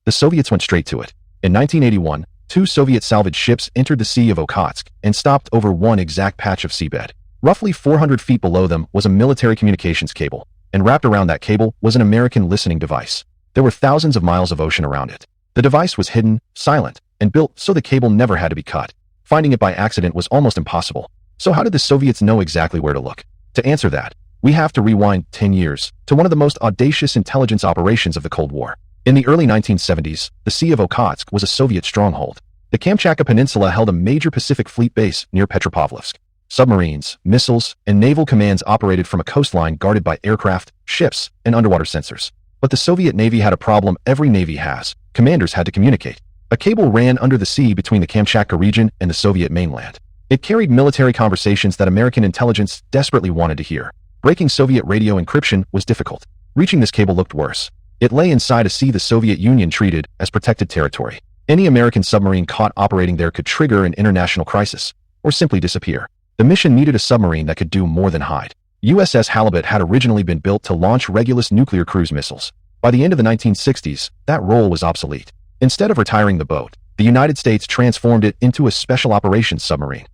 The Soviets went straight to it. In 1981, two Soviet salvage ships entered the Sea of Okhotsk and stopped over one exact patch of seabed. Roughly 400 feet below them was a military communications cable, and wrapped around that cable was an American listening device. There were thousands of miles of ocean around it. The device was hidden, silent, and built so the cable never had to be cut. Finding it by accident was almost impossible. So how did the Soviets know exactly where to look? To answer that, we have to rewind 10 years to one of the most audacious intelligence operations of the Cold War. In the early 1970s, the Sea of Okhotsk was a Soviet stronghold. The Kamchatka Peninsula held a major Pacific Fleet base near Petropavlovsk. Submarines, missiles, and naval commands operated from a coastline guarded by aircraft, ships, and underwater sensors. But the Soviet Navy had a problem every navy has. Commanders had to communicate. A cable ran under the sea between the Kamchatka region and the Soviet mainland. It carried military conversations that American intelligence desperately wanted to hear. Breaking Soviet radio encryption was difficult. Reaching this cable looked worse. It lay inside a sea the Soviet Union treated as protected territory. Any American submarine caught operating there could trigger an international crisis, or simply disappear. The mission needed a submarine that could do more than hide. USS Halibut had originally been built to launch Regulus nuclear cruise missiles. By the end of the 1960s, that role was obsolete. Instead of retiring the boat, the United States transformed it into a special operations submarine.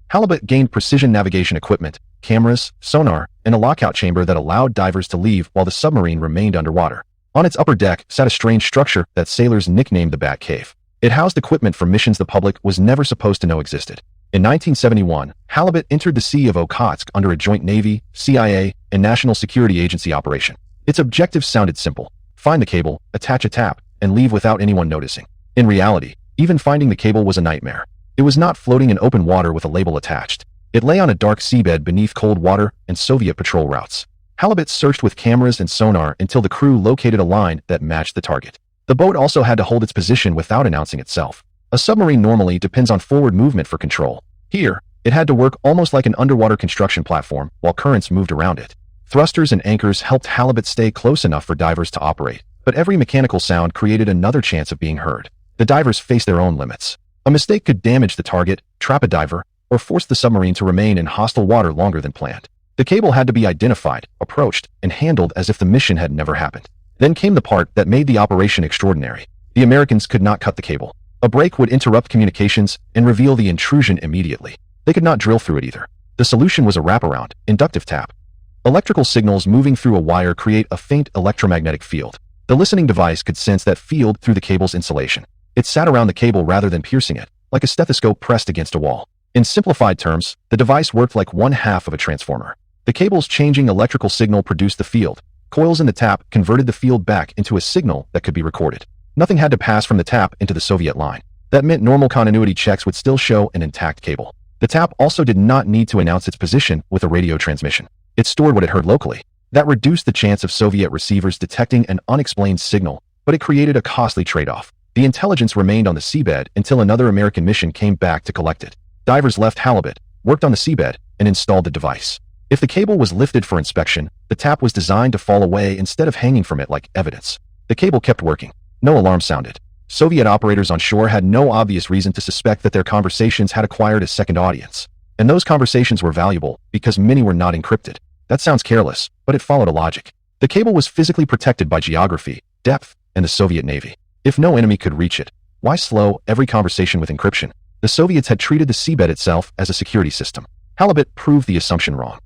Halibut gained precision navigation equipment, cameras, sonar, and a lockout chamber that allowed divers to leave while the submarine remained underwater. On its upper deck sat a strange structure that sailors nicknamed the Bat Cave. It housed equipment for missions the public was never supposed to know existed. In 1971, Halibut entered the Sea of Okhotsk under a joint Navy, CIA, and National Security Agency operation. Its objectives sounded simple: find the cable, attach a tap, and leave without anyone noticing. In reality, even finding the cable was a nightmare. It was not floating in open water with a label attached. It lay on a dark seabed beneath cold water and Soviet patrol routes. Halibut searched with cameras and sonar until the crew located a line that matched the target. The boat also had to hold its position without announcing itself. A submarine normally depends on forward movement for control. Here, it had to work almost like an underwater construction platform while currents moved around it. Thrusters and anchors helped Halibut stay close enough for divers to operate, but every mechanical sound created another chance of being heard. The divers faced their own limits. A mistake could damage the target, trap a diver, or force the submarine to remain in hostile water longer than planned. The cable had to be identified, approached, and handled as if the mission had never happened. Then came the part that made the operation extraordinary. The Americans could not cut the cable. A break would interrupt communications and reveal the intrusion immediately. They could not drill through it either. The solution was a wraparound, inductive tap. Electrical signals moving through a wire create a faint electromagnetic field. The listening device could sense that field through the cable's insulation. It sat around the cable rather than piercing it, like a stethoscope pressed against a wall. In simplified terms, the device worked like one half of a transformer. The cable's changing electrical signal produced the field. Coils in the tap converted the field back into a signal that could be recorded. Nothing had to pass from the tap into the Soviet line. That meant normal continuity checks would still show an intact cable. The tap also did not need to announce its position with a radio transmission. It stored what it heard locally. That reduced the chance of Soviet receivers detecting an unexplained signal, but it created a costly trade-off. The intelligence remained on the seabed until another American mission came back to collect it. Divers left Halibut, worked on the seabed, and installed the device. If the cable was lifted for inspection, the tap was designed to fall away instead of hanging from it like evidence. The cable kept working. No alarm sounded. Soviet operators on shore had no obvious reason to suspect that their conversations had acquired a second audience. And those conversations were valuable because many were not encrypted. That sounds careless, but it followed a logic. The cable was physically protected by geography, depth, and the Soviet Navy. If no enemy could reach it, why slow every conversation with encryption? The Soviets had treated the seabed itself as a security system. Halibut proved the assumption wrong.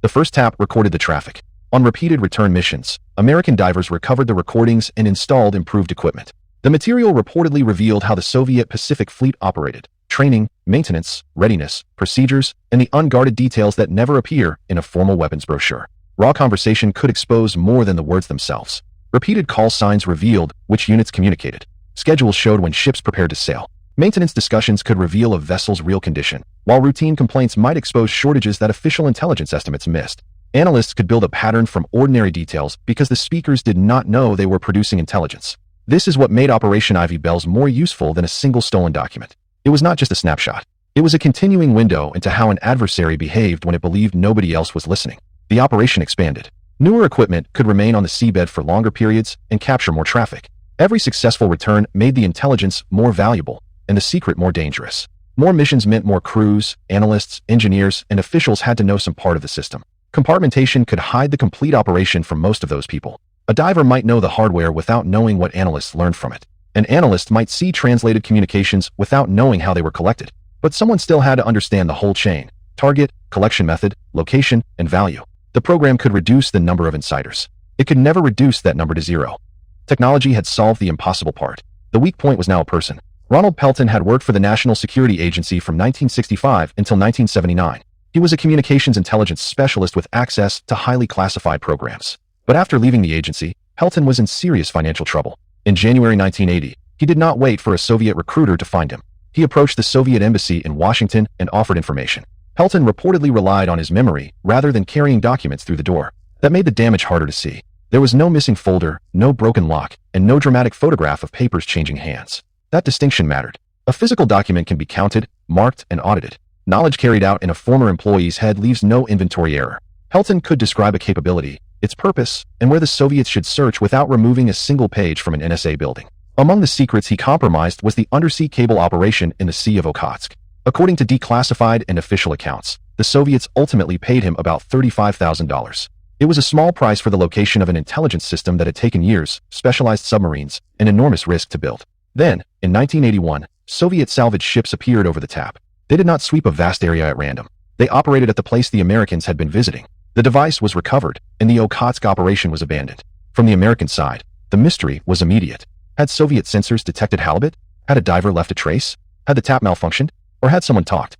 The first tap recorded the traffic. On repeated return missions, American divers recovered the recordings and installed improved equipment. The material reportedly revealed how the Soviet Pacific Fleet operated: training, maintenance, readiness, procedures, and the unguarded details that never appear in a formal weapons brochure. Raw conversation could expose more than the words themselves. Repeated call signs revealed which units communicated. Schedules showed when ships prepared to sail. Maintenance discussions could reveal a vessel's real condition, while routine complaints might expose shortages that official intelligence estimates missed. Analysts could build a pattern from ordinary details because the speakers did not know they were producing intelligence. This is what made Operation Ivy Bells more useful than a single stolen document. It was not just a snapshot. It was a continuing window into how an adversary behaved when it believed nobody else was listening. The operation expanded. Newer equipment could remain on the seabed for longer periods and capture more traffic. Every successful return made the intelligence more valuable and the secret more dangerous. More missions meant more crews, analysts, engineers, and officials had to know some part of the system. Compartmentation could hide the complete operation from most of those people. A diver might know the hardware without knowing what analysts learned from it. An analyst might see translated communications without knowing how they were collected, but someone still had to understand the whole chain: target, collection method, location, and value. The program could reduce the number of insiders. It could never reduce that number to zero. Technology had solved the impossible part. The weak point was now a person. Ronald Pelton had worked for the National Security Agency from 1965 until 1979. He was a communications intelligence specialist with access to highly classified programs. But after leaving the agency, Pelton was in serious financial trouble. In January 1980, he did not wait for a Soviet recruiter to find him. He approached the Soviet embassy in Washington and offered information. Pelton reportedly relied on his memory rather than carrying documents through the door. That made the damage harder to see. There was no missing folder, no broken lock, and no dramatic photograph of papers changing hands. That distinction mattered. A physical document can be counted, marked, and audited. Knowledge carried out in a former employee's head leaves no inventory error. Pelton could describe a capability, its purpose, and where the Soviets should search without removing a single page from an NSA building. Among the secrets he compromised was the undersea cable operation in the Sea of Okhotsk. According to declassified and official accounts, the Soviets ultimately paid him about $35,000. It was a small price for the location of an intelligence system that had taken years, specialized submarines, and enormous risk to build. Then, in 1981, Soviet salvage ships appeared over the tap. They did not sweep a vast area at random. They operated at the place the Americans had been visiting. The device was recovered, and the Okhotsk operation was abandoned. From the American side, the mystery was immediate. Had Soviet sensors detected Halibut? Had a diver left a trace? Had the tap malfunctioned? Or had someone talked?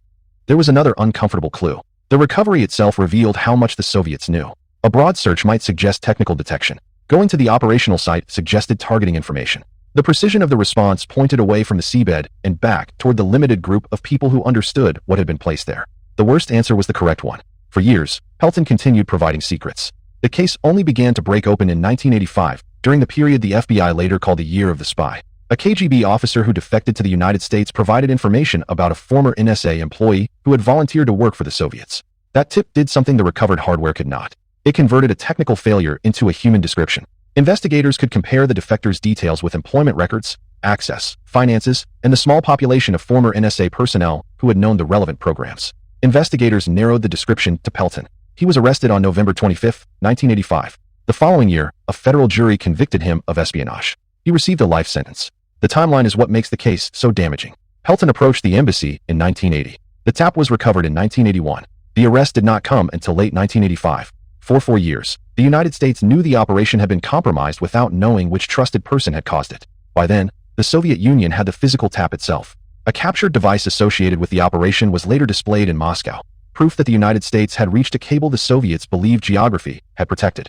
There was another uncomfortable clue. The recovery itself revealed how much the Soviets knew. A broad search might suggest technical detection. Going to the operational site suggested targeting information. The precision of the response pointed away from the seabed and back toward the limited group of people who understood what had been placed there. The worst answer was the correct one. For years, Pelton continued providing secrets. The case only began to break open in 1985, during the period the FBI later called the Year of the Spy. A KGB officer who defected to the United States provided information about a former NSA employee who had volunteered to work for the Soviets. That tip did something the recovered hardware could not. It converted a technical failure into a human description. Investigators could compare the defector's details with employment records, access, finances, and the small population of former NSA personnel who had known the relevant programs. Investigators narrowed the description to Pelton. He was arrested on November 25, 1985. The following year, a federal jury convicted him of espionage. He received a life sentence. The timeline is what makes the case so damaging. Pelton approached the embassy in 1980. The tap was recovered in 1981. The arrest did not come until late 1985. For 4 years, the United States knew the operation had been compromised without knowing which trusted person had caused it. By then, the Soviet Union had the physical tap itself. A captured device associated with the operation was later displayed in Moscow, proof that the United States had reached a cable the Soviets believed geography had protected.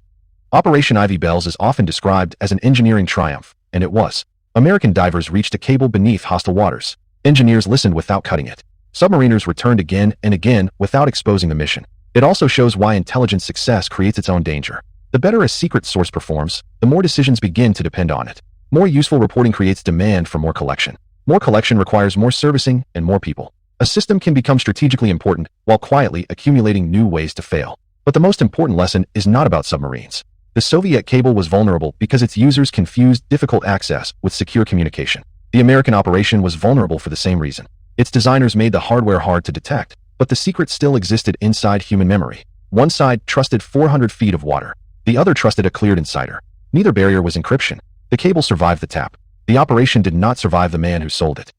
Operation Ivy Bells is often described as an engineering triumph, and it was. American divers reached a cable beneath hostile waters. Engineers listened without cutting it. Submariners returned again and again without exposing the mission. It also shows why intelligence success creates its own danger. The better a secret source performs, the more decisions begin to depend on it. More useful reporting creates demand for more collection. More collection requires more servicing and more people. A system can become strategically important while quietly accumulating new ways to fail. But the most important lesson is not about submarines. The Soviet cable was vulnerable because its users confused difficult access with secure communication. The American operation was vulnerable for the same reason. Its designers made the hardware hard to detect, but the secret still existed inside human memory. One side trusted 400 feet of water. The other trusted a cleared insider. Neither barrier was encryption. The cable survived the tap. The operation did not survive the man who sold it.